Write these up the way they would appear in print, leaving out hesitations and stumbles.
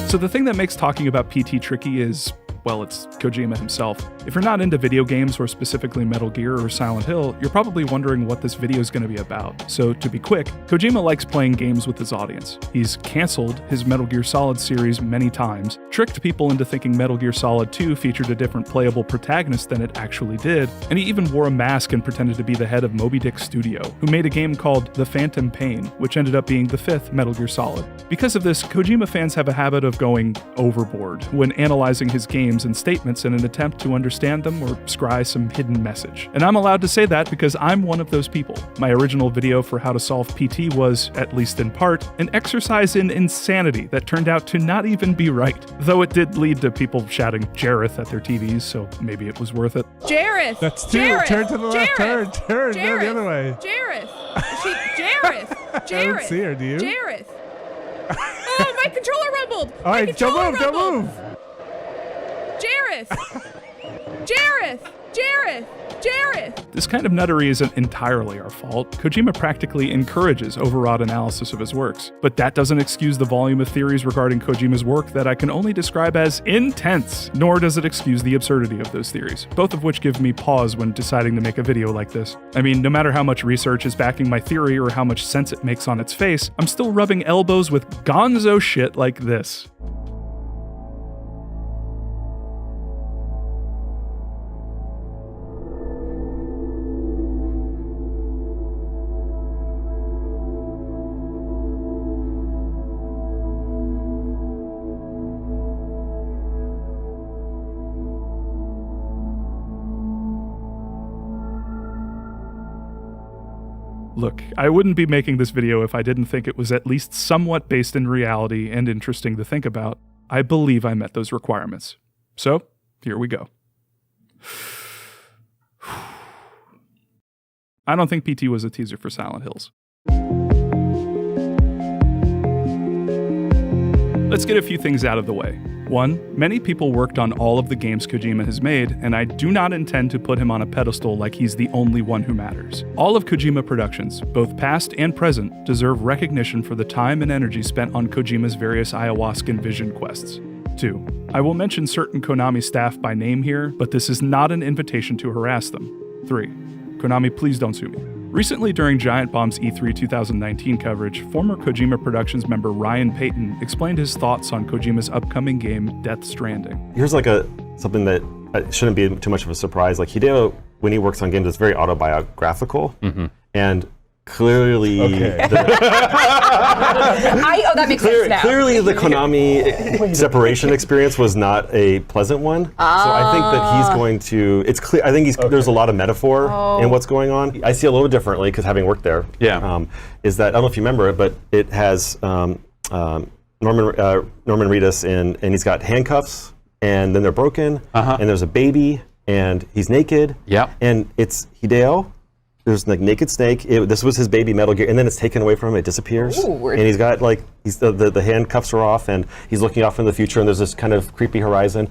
So the thing that makes talking about PT tricky is, well, it's Kojima himself. If you're not into video games, or specifically Metal Gear or Silent Hill, you're probably wondering what this video is going to be about. So to be quick, Kojima likes playing games with his audience. He's canceled his Metal Gear Solid series many times, tricked people into thinking Metal Gear Solid 2 featured a different playable protagonist than it actually did, and he even wore a mask and pretended to be the head of Moby Dick Studio, who made a game called The Phantom Pain, which ended up being the 5th Metal Gear Solid. Because of this, Kojima fans have a habit of going overboard when analyzing his games and statements in an attempt to understand them or scry some hidden message. And I'm allowed to say that because I'm one of those people. My original video for how to solve PT was, at least in part, an exercise in insanity that turned out to not even be right. Though it did lead to people shouting Jareth at their TVs, so maybe it was worth it. Jareth! That's two. Jareth! Turn to the left. Jareth! Turn. Jareth! No, the other way. Jareth! Jareth! Jareth! I don't see her, do you? Jareth! Oh, my controller rumbled! All right, don't move. Jareth! Jareth! Jareth! Jareth! This kind of nuttery isn't entirely our fault. Kojima practically encourages overwrought analysis of his works, but that doesn't excuse the volume of theories regarding Kojima's work that I can only describe as intense, nor does it excuse the absurdity of those theories, both of which give me pause when deciding to make a video like this. I mean, no matter how much research is backing my theory or how much sense it makes on its face, I'm still rubbing elbows with gonzo shit like this. Look, I wouldn't be making this video if I didn't think it was at least somewhat based in reality and interesting to think about. I believe I met those requirements. So, here we go. I don't think PT was a teaser for Silent Hills. Let's get a few things out of the way. 1. Many people worked on all of the games Kojima has made, and I do not intend to put him on a pedestal like he's the only one who matters. All of Kojima productions, both past and present, deserve recognition for the time and energy spent on Kojima's various ayahuascan vision quests. 2. I will mention certain Konami staff by name here, but this is not an invitation to harass them. 3. Konami, please don't sue me. Recently, during Giant Bomb's E3 2019 coverage, former Kojima Productions member Ryan Payton explained his thoughts on Kojima's upcoming game, Death Stranding. Here's like something that shouldn't be too much of a surprise. Like Hideo, when he works on games, it's very autobiographical, and clearly, that makes sense now. Clearly, the Konami separation experience was not a pleasant one. So I think that he's going to. It's clear. I think there's a lot of metaphor in what's going on. I see it a little differently because having worked there. Yeah. Is that I don't know if you remember it, but it has Norman Reedus and he's got handcuffs, and then they're broken, and there's a baby, and he's naked. Yeah. And it's Hideo. There's like naked snake. This was his baby Metal Gear, and then it's taken away from him. It disappears, and he's got like the handcuffs are off, and he's looking off in the future, and there's this kind of creepy horizon,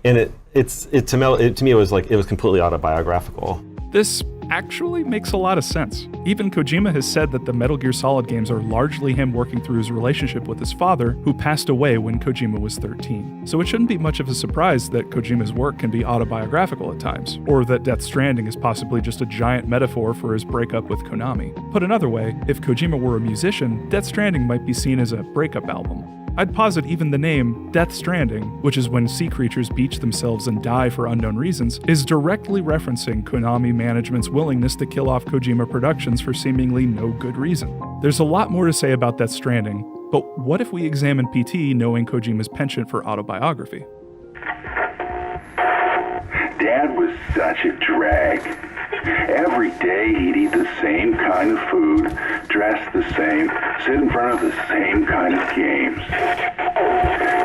and to me it was completely autobiographical. This actually makes a lot of sense. Even Kojima has said that the Metal Gear Solid games are largely him working through his relationship with his father, who passed away when Kojima was 13. So it shouldn't be much of a surprise that Kojima's work can be autobiographical at times, or that Death Stranding is possibly just a giant metaphor for his breakup with Konami. Put another way, if Kojima were a musician, Death Stranding might be seen as a breakup album. I'd posit even the name Death Stranding, which is when sea creatures beach themselves and die for unknown reasons, is directly referencing Konami management's willingness to kill off Kojima Productions for seemingly no good reason. There's a lot more to say about Death Stranding, but what if we examine PT knowing Kojima's penchant for autobiography? Dad was such a drag. Every day he'd eat the same kind of food, dress the same, sit in front of the same kind of games.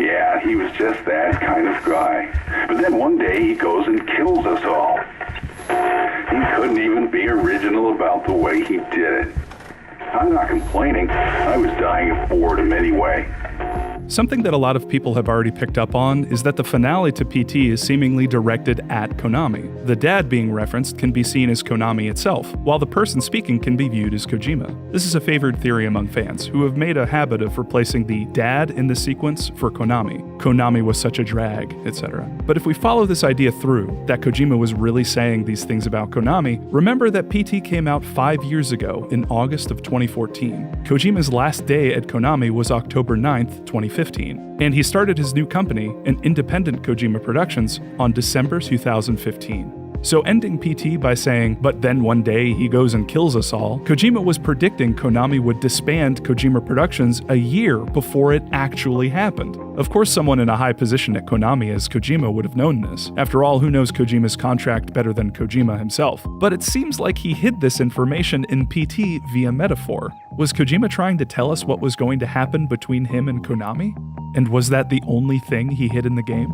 Yeah, he was just that kind of guy. But then one day he goes and kills us all. He couldn't even be original about the way he did it. I'm not complaining. I was dying of boredom anyway. Something that a lot of people have already picked up on is that the finale to PT is seemingly directed at Konami. The dad being referenced can be seen as Konami itself, while the person speaking can be viewed as Kojima. This is a favored theory among fans, who have made a habit of replacing the dad in the sequence for Konami. Konami was such a drag, etc. But if we follow this idea through, that Kojima was really saying these things about Konami, remember that PT came out 5 years ago in August of 2014. Kojima's last day at Konami was October 9th, 2015, and he started his new company, an independent Kojima Productions, on December 2015. So ending PT by saying, "But then one day he goes and kills us all," Kojima was predicting Konami would disband Kojima Productions a year before it actually happened. Of course, someone in a high position at Konami as Kojima would have known this. After all, who knows Kojima's contract better than Kojima himself? But it seems like he hid this information in PT via metaphor. Was Kojima trying to tell us what was going to happen between him and Konami? And was that the only thing he hid in the game?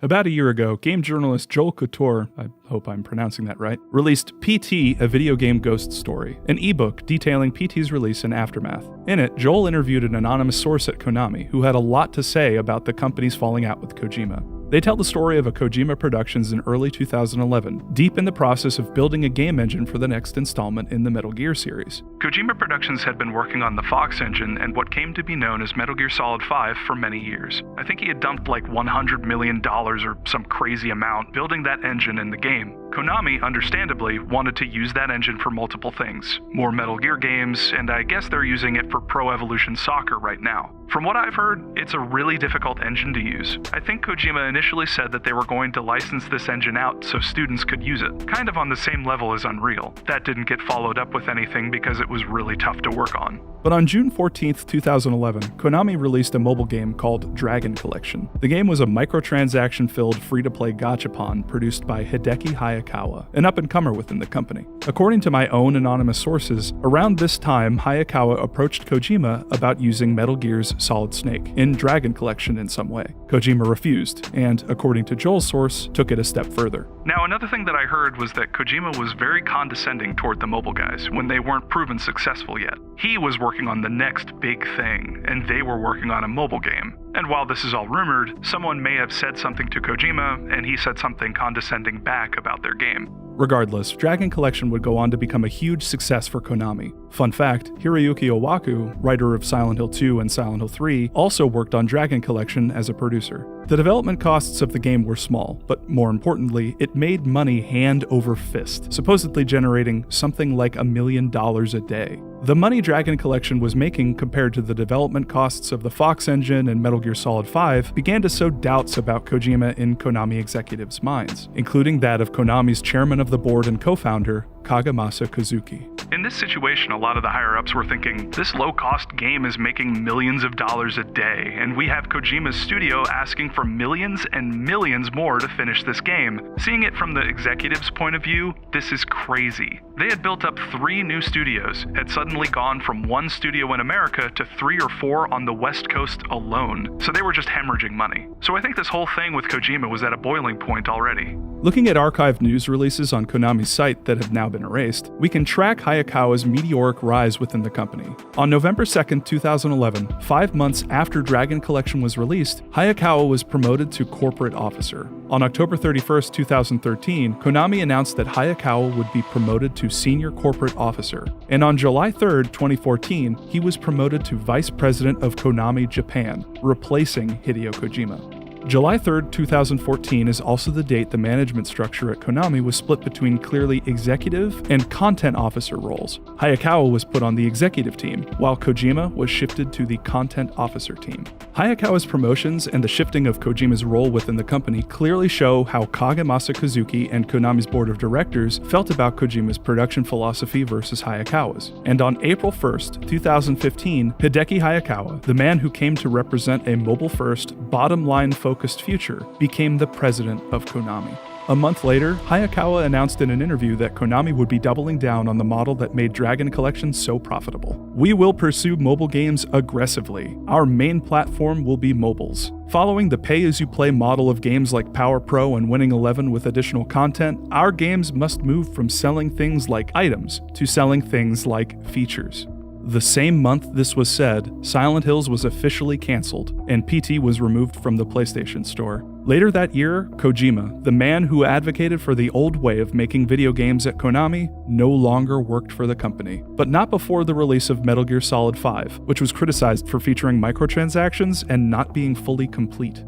About a year ago, game journalist Joel Couture, I hope I'm pronouncing that right, released PT, A Video Game Ghost Story, an ebook detailing PT's release and aftermath. In it, Joel interviewed an anonymous source at Konami who had a lot to say about the company's falling out with Kojima. They tell the story of a Kojima Productions in early 2011, deep in the process of building a game engine for the next installment in the Metal Gear series. Kojima Productions had been working on the Fox engine and what came to be known as Metal Gear Solid 5 for many years. I think he had dumped like $100 million or some crazy amount building that engine in the game. Konami, understandably, wanted to use that engine for multiple things. More Metal Gear games, and I guess they're using it for Pro Evolution Soccer right now. From what I've heard, it's a really difficult engine to use. I think Kojima initially said that they were going to license this engine out so students could use it, kind of on the same level as Unreal. That didn't get followed up with anything because it was really tough to work on. But on June 14th, 2011, Konami released a mobile game called Dragon Collection. The game was a microtransaction-filled free-to-play gachapon produced by Hideki Hayakawa, an up-and-comer within the company. According to my own anonymous sources, around this time, Hayakawa approached Kojima about using Metal Gear's Solid Snake in Dragon Collection in some way. Kojima refused, and, according to Joel's source, took it a step further. Now, another thing that I heard was that Kojima was very condescending toward the mobile guys when they weren't proven successful yet. He was working on the next big thing, and they were working on a mobile game. And while this is all rumored, someone may have said something to Kojima, and he said something condescending back about their game. Regardless, Dragon Collection would go on to become a huge success for Konami. Fun fact, Hiroyuki Owaku, writer of Silent Hill 2 and Silent Hill 3, also worked on Dragon Collection as a producer. The development costs of the game were small, but more importantly, it made money hand over fist, supposedly generating something like $1 million a day. The money Dragon Collection was making compared to the development costs of the Fox engine and Metal Gear Solid 5 began to sow doubts about Kojima in Konami executives' minds, including that of Konami's chairman of the board and co-founder, Kagemasa Kazuki. In this situation, a lot of the higher-ups were thinking, this low-cost game is making millions of dollars a day, and we have Kojima's studio asking for millions and millions more to finish this game. Seeing it from the executives' point of view, this is crazy. They had built up 3 new studios, had suddenly gone from 1 studio in America to 3 or 4 on the West Coast alone, so they were just hemorrhaging money. So I think this whole thing with Kojima was at a boiling point already. Looking at archived news releases on Konami's site that have now been erased, we can track Hayakawa's meteoric rise within the company. On November 2nd, 2011, 5 months after Dragon Collection was released, Hayakawa was promoted to corporate officer. On October 31st, 2013, Konami announced that Hayakawa would be promoted to senior corporate officer. And on July 3rd, 2014, he was promoted to vice president of Konami Japan, replacing Hideo Kojima. July 3rd, 2014 is also the date the management structure at Konami was split between clearly executive and content officer roles. Hayakawa was put on the executive team, while Kojima was shifted to the content officer team. Hayakawa's promotions and the shifting of Kojima's role within the company clearly show how Kagemasa Kazuki and Konami's board of directors felt about Kojima's production philosophy versus Hayakawa's. And on April 1st, 2015, Hideki Hayakawa, the man who came to represent a mobile-first, bottom-line focused future, became the president of Konami. A month later, Hayakawa announced in an interview that Konami would be doubling down on the model that made Dragon Collection so profitable. We will pursue mobile games aggressively. Our main platform will be mobiles. Following the pay-as-you-play model of games like Power Pro and Winning 11 with additional content, our games must move from selling things like items to selling things like features. The same month this was said, Silent Hills was officially canceled, and PT was removed from the PlayStation Store. Later that year, Kojima, the man who advocated for the old way of making video games at Konami, no longer worked for the company. But not before the release of Metal Gear Solid 5, which was criticized for featuring microtransactions and not being fully complete.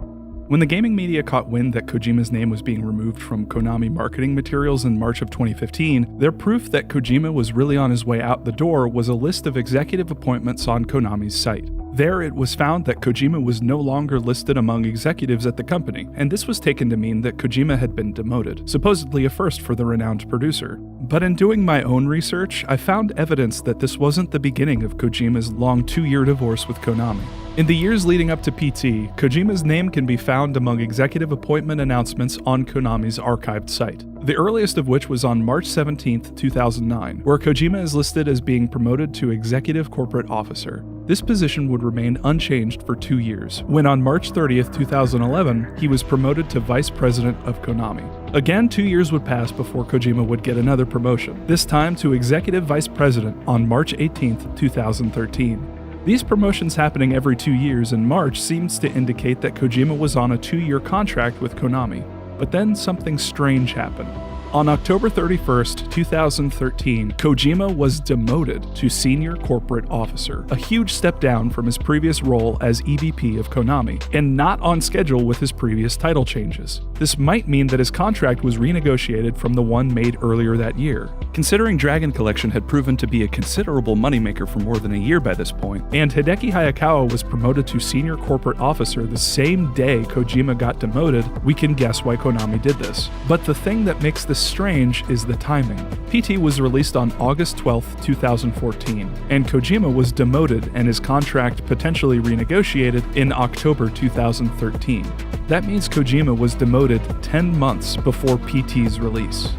When the gaming media caught wind that Kojima's name was being removed from Konami marketing materials in March of 2015, their proof that Kojima was really on his way out the door was a list of executive appointments on Konami's site. There, it was found that Kojima was no longer listed among executives at the company, and this was taken to mean that Kojima had been demoted, supposedly a first for the renowned producer. But in doing my own research, I found evidence that this wasn't the beginning of Kojima's long 2-year divorce with Konami. In the years leading up to PT, Kojima's name can be found among executive appointment announcements on Konami's archived site. The earliest of which was on March 17, 2009, where Kojima is listed as being promoted to Executive Corporate Officer. This position would remain unchanged for 2 years, when on March 30, 2011, he was promoted to Vice President of Konami. Again, 2 years would pass before Kojima would get another promotion, this time to Executive Vice President on March 18, 2013. These promotions happening every 2 years in March seems to indicate that Kojima was on a 2-year contract with Konami. But then something strange happened. On October 31st, 2013, Kojima was demoted to Senior Corporate Officer, a huge step down from his previous role as EVP of Konami, and not on schedule with his previous title changes. This might mean that his contract was renegotiated from the one made earlier that year. Considering Dragon Collection had proven to be a considerable moneymaker for more than a year by this point, and Hideki Hayakawa was promoted to Senior Corporate Officer the same day Kojima got demoted, we can guess why Konami did this. But the thing that makes this strange is the timing. PT was released on August 12, 2014, and Kojima was demoted and his contract potentially renegotiated in October 2013. That means Kojima was demoted 10 months before PT's release.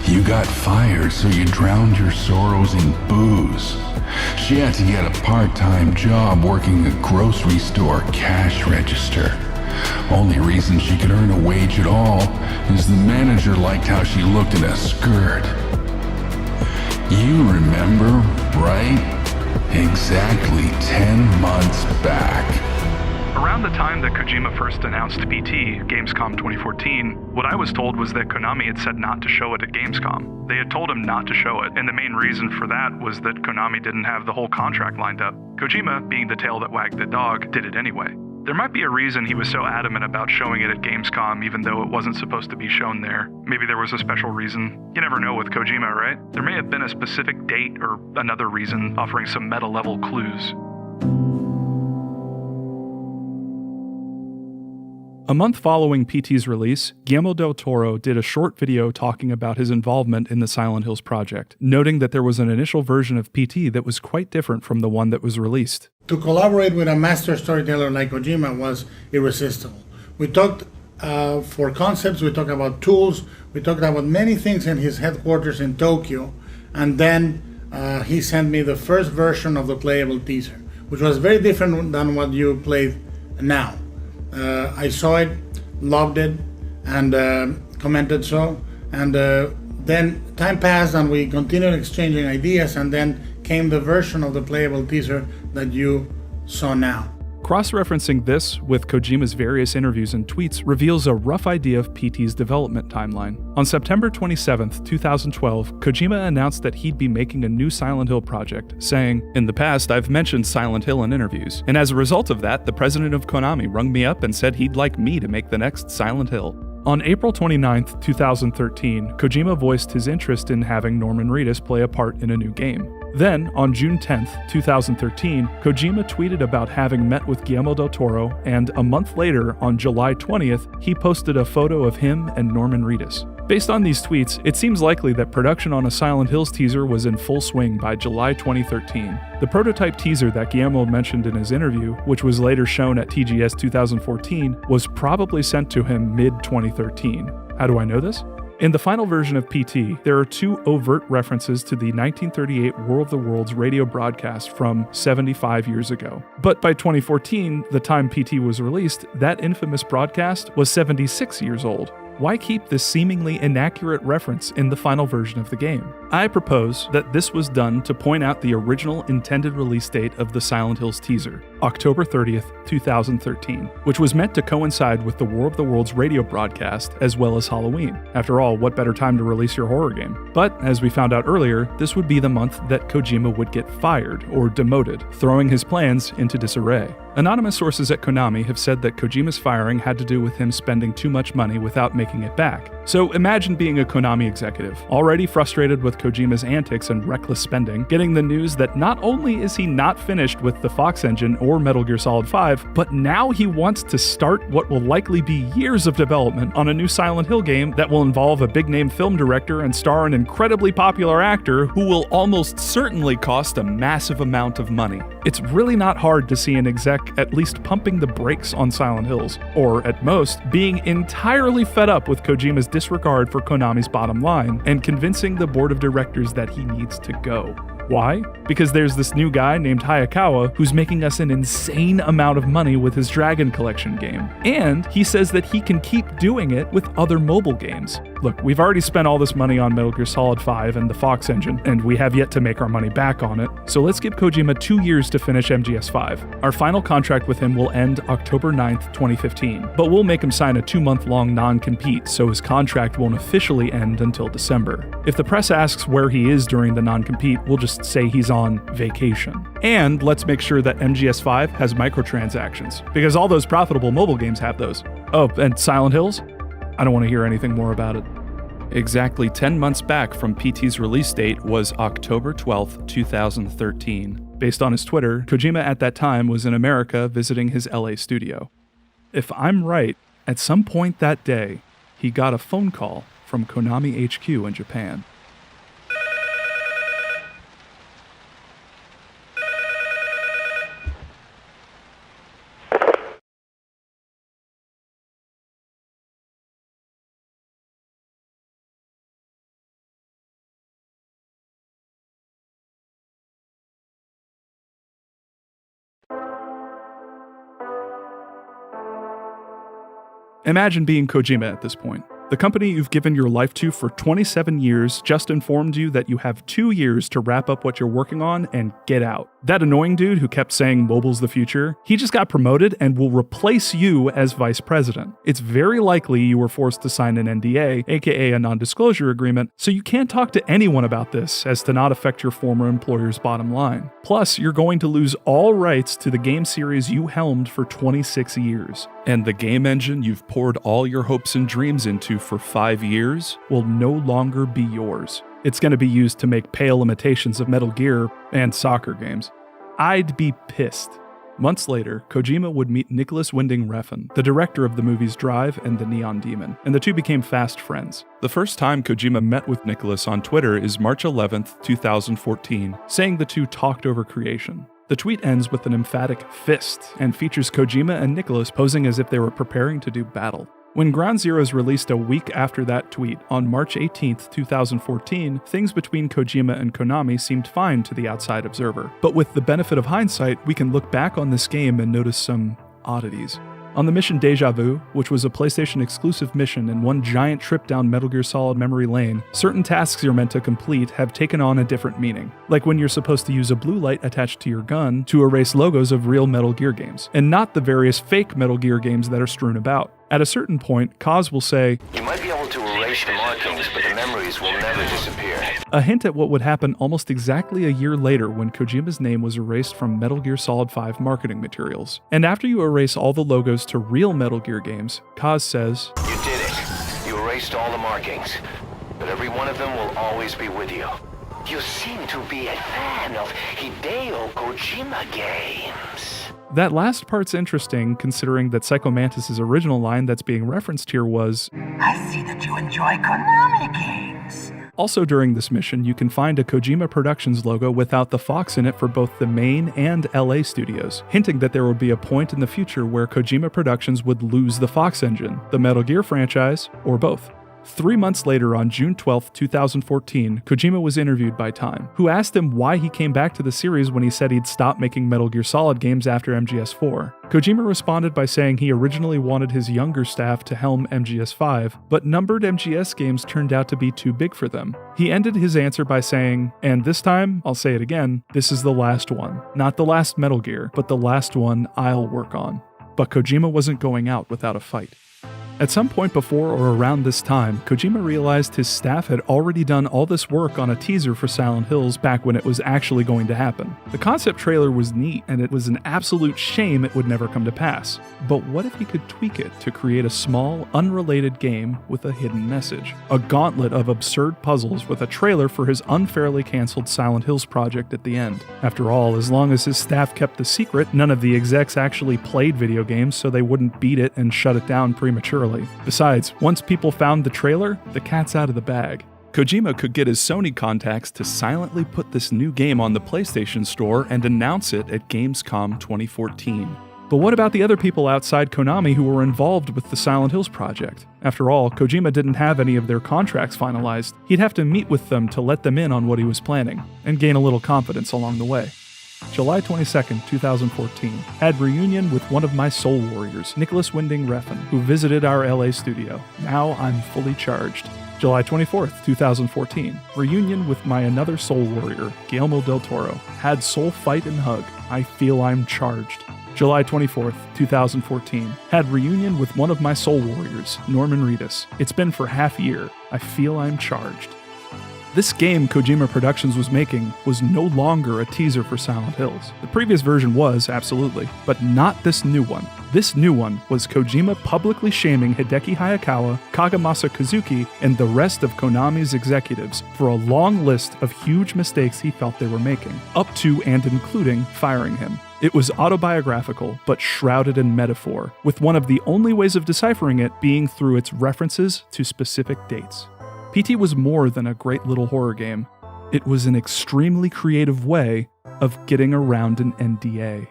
You got fired, so you drowned your sorrows in booze. She had to get a part-time job working a grocery store cash register. Only reason she could earn a wage at all is the manager liked how she looked in a skirt. You remember, right? Exactly 10 months back. Around the time that Kojima first announced PT, Gamescom 2014, what I was told was that Konami had said not to show it at Gamescom. They had told him not to show it, and the main reason for that was that Konami didn't have the whole contract lined up. Kojima, being the tail that wagged the dog, did it anyway. There might be a reason he was so adamant about showing it at Gamescom even though it wasn't supposed to be shown there. Maybe there was a special reason. You never know with Kojima, right? There may have been a specific date or another reason offering some meta-level clues. A month following PT's release, Guillermo del Toro did a short video talking about his involvement in the Silent Hills project, noting that there was an initial version of PT that was quite different from the one that was released. To collaborate with a master storyteller like Kojima was irresistible. We talked for concepts, we talked about tools, we talked about many things in his headquarters in Tokyo, and then he sent me the first version of the playable teaser, which was very different than what you played now. I saw it, loved it, and commented so. And then time passed and we continued exchanging ideas, and then came the version of the playable teaser that you saw now. Cross-referencing this with Kojima's various interviews and tweets reveals a rough idea of PT's development timeline. On September 27, 2012, Kojima announced that he'd be making a new Silent Hill project, saying, "In the past, I've mentioned Silent Hill in interviews, and as a result of that, the president of Konami rung me up and said he'd like me to make the next Silent Hill." On April 29, 2013, Kojima voiced his interest in having Norman Reedus play a part in a new game. Then, on June 10, 2013, Kojima tweeted about having met with Guillermo del Toro, and a month later, on July 20th, he posted a photo of him and Norman Reedus. Based on these tweets, it seems likely that production on a Silent Hills teaser was in full swing by July 2013. The prototype teaser that Guillermo mentioned in his interview, which was later shown at TGS 2014, was probably sent to him mid-2013. How do I know this? In the final version of PT, there are two overt references to the 1938 War of the Worlds radio broadcast from 75 years ago. But by 2014, the time PT was released, that infamous broadcast was 76 years old. Why keep this seemingly inaccurate reference in the final version of the game? I propose that this was done to point out the original intended release date of the Silent Hills teaser, October 30th, 2013, which was meant to coincide with the War of the Worlds radio broadcast as well as Halloween. After all, what better time to release your horror game? But, as we found out earlier, this would be the month that Kojima would get fired or demoted, throwing his plans into disarray. Anonymous sources at Konami have said that Kojima's firing had to do with him spending too much money without making it back. So imagine being a Konami executive, already frustrated with Kojima's antics and reckless spending, getting the news that not only is he not finished with the Fox engine or Metal Gear Solid 5, but now he wants to start what will likely be years of development on a new Silent Hill game that will involve a big-name film director and star an incredibly popular actor who will almost certainly cost a massive amount of money. It's really not hard to see an exec at least pumping the brakes on Silent Hills, or at most, being entirely fed up with Kojima's disregard for Konami's bottom line and convincing the board of directors that he needs to go. Why? Because there's this new guy named Hayakawa who's making us an insane amount of money with his Dragon Collection game. And he says that he can keep doing it with other mobile games. Look, we've already spent all this money on Metal Gear Solid 5 and the Fox engine, and we have yet to make our money back on it. So let's give Kojima 2 years to finish MGS5. Our final contract with him will end October 9th, 2015, but we'll make him sign a 2-month-long non-compete, so his contract won't officially end until December. If the press asks where he is during the non-compete, we'll just say he's on vacation. And let's make sure that MGS5 has microtransactions, because all those profitable mobile games have those. Oh, and Silent Hills? I don't want to hear anything more about it. Exactly 10 months back from PT's release date was October 12th, 2013. Based on his Twitter, Kojima at that time was in America visiting his LA studio. If I'm right, at some point that day, he got a phone call from Konami HQ in Japan. Imagine being Kojima at this point. The company you've given your life to for 27 years just informed you that you have 2 years to wrap up what you're working on and get out. That annoying dude who kept saying mobile's the future, he just got promoted and will replace you as vice president. It's very likely you were forced to sign an NDA, aka a non-disclosure agreement, so you can't talk to anyone about this as to not affect your former employer's bottom line. Plus, you're going to lose all rights to the game series you helmed for 26 years. And the game engine you've poured all your hopes and dreams into for 5 years will no longer be yours. It's going to be used to make pale imitations of Metal Gear and soccer games. I'd be pissed. Months later, Kojima would meet Nicholas Winding Refn, the director of the movies Drive and The Neon Demon, and the two became fast friends. The first time Kojima met with Nicholas on Twitter is March 11th, 2014, saying the two talked over creation. The tweet ends with an emphatic fist and features Kojima and Nicholas posing as if they were preparing to do battle. When Ground Zeroes released a week after that tweet, on March 18, 2014, things between Kojima and Konami seemed fine to the outside observer. But with the benefit of hindsight, we can look back on this game and notice some oddities. On the mission Deja Vu, which was a PlayStation exclusive mission and one giant trip down Metal Gear Solid memory lane, certain tasks you're meant to complete have taken on a different meaning. Like when you're supposed to use a blue light attached to your gun to erase logos of real Metal Gear games, and not the various fake Metal Gear games that are strewn about. At a certain point, Kaz will say, "You might be able to erase the markings, but the memories will never disappear." A hint at what would happen almost exactly a year later when Kojima's name was erased from Metal Gear Solid 5 marketing materials. And after you erase all the logos to real Metal Gear games, Kaz says, "You did it. You erased all the markings, but every one of them will always be with you." You seem to be a fan of Hideo Kojima games. That last part's interesting, considering that Psycho Mantis' original line that's being referenced here was, "I see that you enjoy Konami games." Also during this mission, you can find a Kojima Productions logo without the fox in it for both the main and LA studios, hinting that there would be a point in the future where Kojima Productions would lose the Fox engine, the Metal Gear franchise, or both. 3 months later, on June 12, 2014, Kojima was interviewed by Time, who asked him why he came back to the series when he said he'd stopped making Metal Gear Solid games after MGS4. Kojima responded by saying he originally wanted his younger staff to helm MGS5, but numbered MGS games turned out to be too big for them. He ended his answer by saying, "And this time, I'll say it again, this is the last one. Not the last Metal Gear, but the last one I'll work on." But Kojima wasn't going out without a fight. At some point before or around this time, Kojima realized his staff had already done all this work on a teaser for Silent Hills back when it was actually going to happen. The concept trailer was neat, and it was an absolute shame it would never come to pass. But what if he could tweak it to create a small, unrelated game with a hidden message? A gauntlet of absurd puzzles with a trailer for his unfairly canceled Silent Hills project at the end. After all, as long as his staff kept the secret, none of the execs actually played video games, so they wouldn't beat it and shut it down prematurely. Besides, once people found the trailer, the cat's out of the bag. Kojima could get his Sony contacts to silently put this new game on the PlayStation Store and announce it at Gamescom 2014. But what about the other people outside Konami who were involved with the Silent Hills project? After all, Kojima didn't have any of their contracts finalized. He'd have to meet with them to let them in on what he was planning, and gain a little confidence along the way. July 22nd, 2014, had reunion with one of my soul warriors, Nicholas Winding Refn, who visited our LA studio. Now I'm fully charged. July 24th, 2014, reunion with my another soul warrior, Guillermo del Toro. Had soul fight and hug. I feel I'm charged. July 24th, 2014, had reunion with one of my soul warriors, Norman Reedus. It's been for half a year. I feel I'm charged. This game Kojima Productions was making was no longer a teaser for Silent Hills. The previous version was, absolutely, but not this new one. This new one was Kojima publicly shaming Hideki Hayakawa, Kagemasa Kazuki, and the rest of Konami's executives for a long list of huge mistakes he felt they were making, up to and including firing him. It was autobiographical, but shrouded in metaphor, with one of the only ways of deciphering it being through its references to specific dates. PT was more than a great little horror game. It was an extremely creative way of getting around an NDA.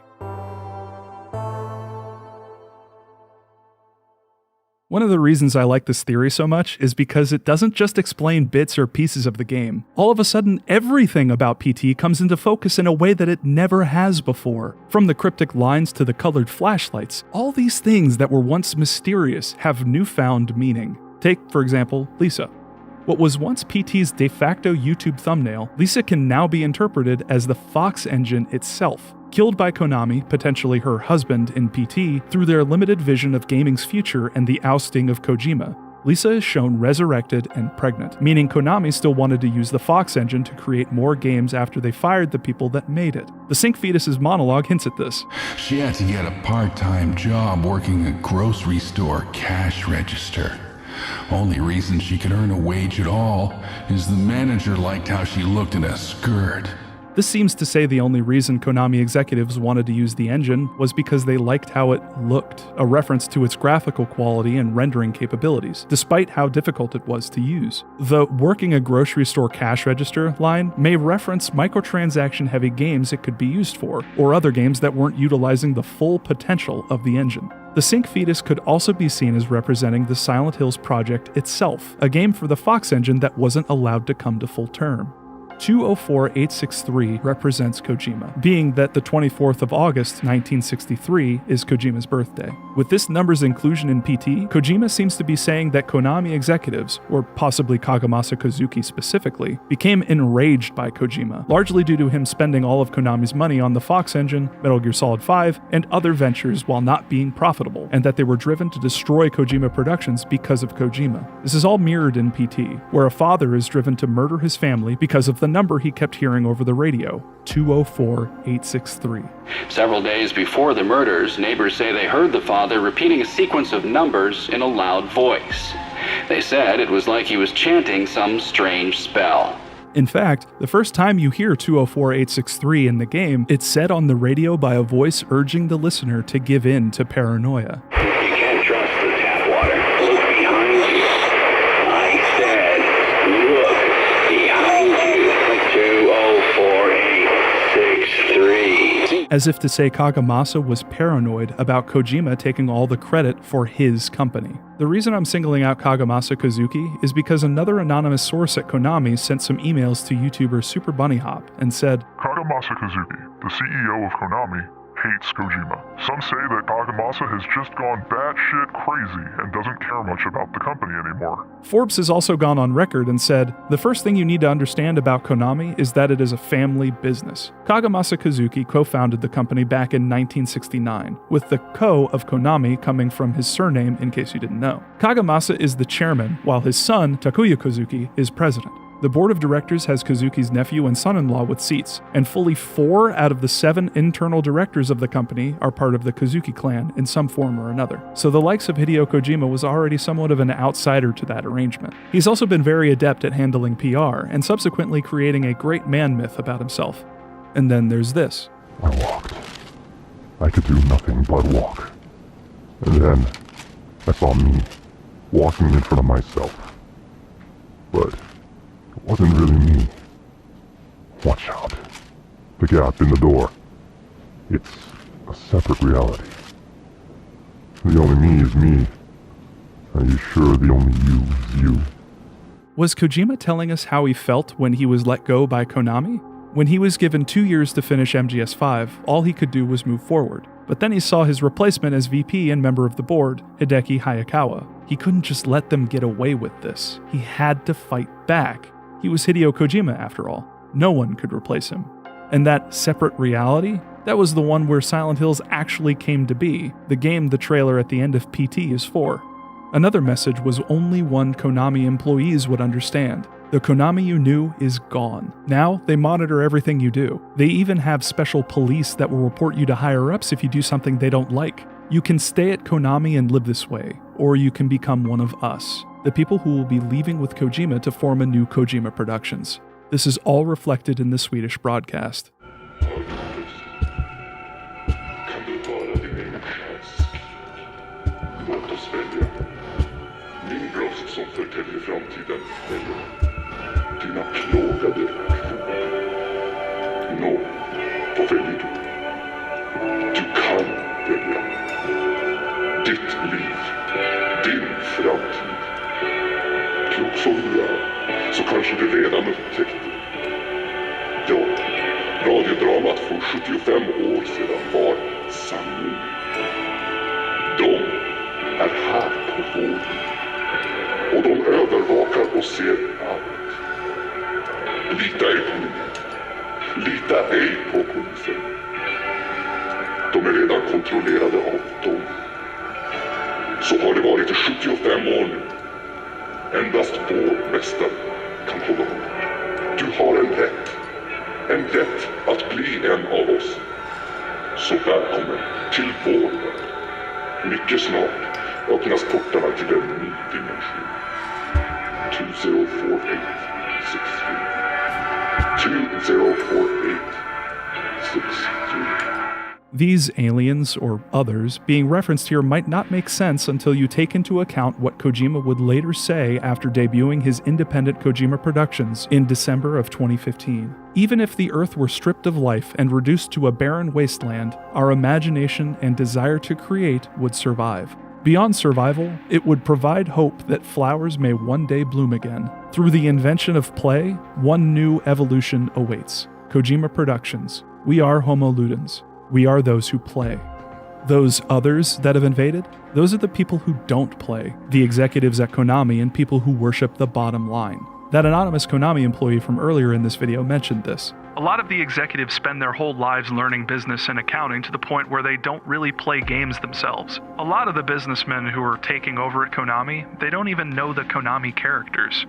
One of the reasons I like this theory so much is because it doesn't just explain bits or pieces of the game. All of a sudden, everything about PT comes into focus in a way that it never has before. From the cryptic lines to the colored flashlights, all these things that were once mysterious have newfound meaning. Take, for example, Lisa. What was once PT's de facto YouTube thumbnail, Lisa can now be interpreted as the Fox engine itself, killed by Konami, potentially her husband in PT, through their limited vision of gaming's future and the ousting of Kojima. Lisa is shown resurrected and pregnant, meaning Konami still wanted to use the Fox engine to create more games after they fired the people that made it. The Sync Fetus's monologue hints at this. She had to get a part-time job working a grocery store cash register. Only reason she could earn a wage at all is the manager liked how she looked in a skirt. This seems to say the only reason Konami executives wanted to use the engine was because they liked how it looked, a reference to its graphical quality and rendering capabilities, despite how difficult it was to use. The working a grocery store cash register line may reference microtransaction-heavy games it could be used for, or other games that weren't utilizing the full potential of the engine. The Sync Fetus could also be seen as representing the Silent Hills project itself, a game for the Fox engine that wasn't allowed to come to full term. 204863 represents Kojima, being that the 24th of August 1963 is Kojima's birthday. With this number's inclusion in PT, Kojima seems to be saying that Konami executives, or possibly Kagemasa Kazuki specifically, became enraged by Kojima, largely due to him spending all of Konami's money on the Fox engine, Metal Gear Solid 5, and other ventures while not being profitable, and that they were driven to destroy Kojima Productions because of Kojima. This is all mirrored in PT, where a father is driven to murder his family because of the number he kept hearing over the radio, 204863. Several days before the murders, neighbors say they heard the father repeating a sequence of numbers in a loud voice. They said it was like he was chanting some strange spell. In fact, the first time you hear 204863 in the game, it's said on the radio by a voice urging the listener to give in to paranoia. You can't trust the tap water. Look behind you. I said, look behind you. 204863. as if to say Kagemasa was paranoid about Kojima taking all the credit for his company. The reason I'm singling out Kagemasa Kozuki is because another anonymous source at Konami sent some emails to YouTuber Super Bunny Hop and said, Kagemasa Kozuki, the CEO of Konami, hates Kojima. Some say that Kagemasa has just gone batshit crazy and doesn't care much about the company anymore. Forbes has also gone on record and said, the first thing you need to understand about Konami is that it is a family business. Kagemasa Kozuki co-founded the company back in 1969, with the Ko of Konami coming from his surname in case you didn't know. Kagemasa is the chairman, while his son, Takuya Kozuki, is president. The board of directors has Kozuki's nephew and son-in-law with seats, and fully 4 out of the 7 internal directors of the company are part of the Kozuki clan in some form or another. So the likes of Hideo Kojima was already somewhat of an outsider to that arrangement. He's also been very adept at handling PR, and subsequently creating a great man myth about himself. And then there's this. I walked. I could do nothing but walk. And then I saw me walking in front of myself. But it wasn't really me. Watch out. The gap in the door. It's a separate reality. The only me is me. Are you sure the only you is you? Was Kojima telling us how he felt when he was let go by Konami? When he was given 2 years to finish MGS5, all he could do was move forward. But then he saw his replacement as VP and member of the board, Hideki Hayakawa. He couldn't just let them get away with this. He had to fight back. He was Hideo Kojima, after all. No one could replace him. And that separate reality, that was the one where Silent Hills actually came to be, the game the trailer at the end of PT is for. Another message was only one Konami employees would understand. The Konami you knew is gone. Now, they monitor everything you do. They even have special police that will report you to higher-ups if you do something they don't like. You can stay at Konami and live this way, or you can become one of us, the people who will be leaving with Kojima to form a new Kojima Productions. This is all reflected in the Swedish broadcast. Ditt liv, din framtid. Klok som du är, så kanske du redan upptäckte. Ja, radiodramat för 75 år sedan var sanning. De är här på vården. Och de övervakar och ser allt. Lita ej på mig. Lita ej på polisen. De är redan kontrollerade av dem. Så har det varit i 75 år nu. Endast vår mästare kan hålla honom. Du har en rätt att bli en av oss. Så välkommen till vår värld. Mycket snart öppnas portarna till en ny dimension. 2048 63. 2048 63. These aliens, or others, being referenced here might not make sense until you take into account what Kojima would later say after debuting his independent Kojima Productions in December of 2015. Even if the Earth were stripped of life and reduced to a barren wasteland, our imagination and desire to create would survive. Beyond survival, it would provide hope that flowers may one day bloom again. Through the invention of play, one new evolution awaits. Kojima Productions. We are Homo Ludens. We are those who play. Those others that have invaded, those are the people who don't play, the executives at Konami and people who worship the bottom line. That anonymous Konami employee from earlier in this video mentioned this. A lot of the executives spend their whole lives learning business and accounting to the point where they don't really play games themselves. A lot of the businessmen who are taking over at Konami, they don't even know the Konami characters.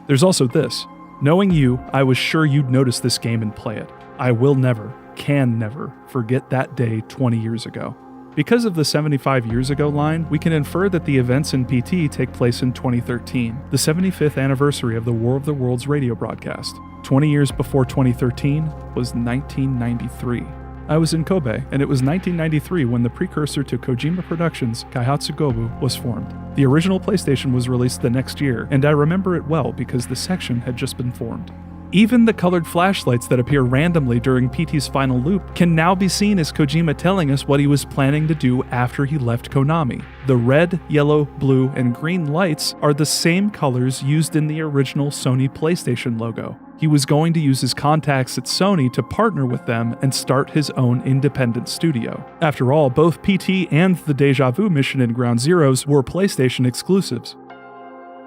There's also this. Knowing you, I was sure you'd notice this game and play it. I will never, can never, forget that day 20 years ago. Because of the 75 years ago line, we can infer that the events in PT take place in 2013, the 75th anniversary of the War of the Worlds radio broadcast. 20 years before 2013 was 1993. I was in Kobe, and it was 1993 when the precursor to Kojima Productions, Kaihatsu Gobu, was formed. The original PlayStation was released the next year, and I remember it well because the section had just been formed. Even the colored flashlights that appear randomly during PT's final loop can now be seen as Kojima telling us what he was planning to do after he left Konami. The red, yellow, blue, and green lights are the same colors used in the original Sony PlayStation logo. He was going to use his contacts at Sony to partner with them and start his own independent studio. After all, both PT and the Deja Vu mission in Ground Zeroes were PlayStation exclusives.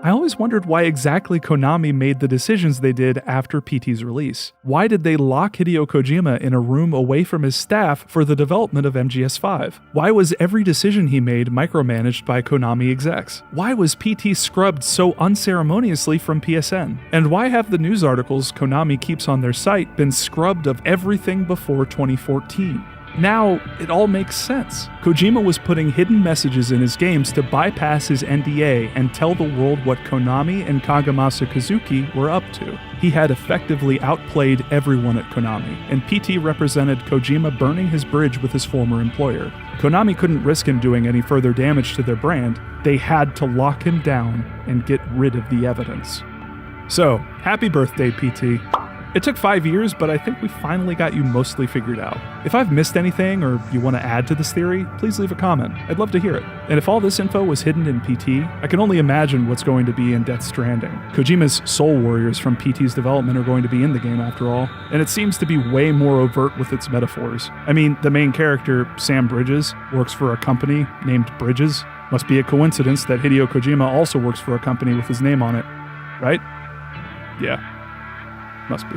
I always wondered why exactly Konami made the decisions they did after PT's release. Why did they lock Hideo Kojima in a room away from his staff for the development of MGS5? Why was every decision he made micromanaged by Konami execs? Why was PT scrubbed so unceremoniously from PSN? And why have the news articles Konami keeps on their site been scrubbed of everything before 2014? Now, it all makes sense. Kojima was putting hidden messages in his games to bypass his NDA and tell the world what Konami and Kagemasa Kazuki were up to. He had effectively outplayed everyone at Konami, and PT represented Kojima burning his bridge with his former employer. Konami couldn't risk him doing any further damage to their brand. They had to lock him down and get rid of the evidence. So, happy birthday, PT. It took 5 years, but I think we finally got you mostly figured out. If I've missed anything or you want to add to this theory, please leave a comment. I'd love to hear it. And if all this info was hidden in PT, I can only imagine what's going to be in Death Stranding. Kojima's soul warriors from PT's development are going to be in the game after all, and it seems to be way more overt with its metaphors. I mean, the main character, Sam Bridges, works for a company named Bridges. Must be a coincidence that Hideo Kojima also works for a company with his name on it, right? Yeah. Must be.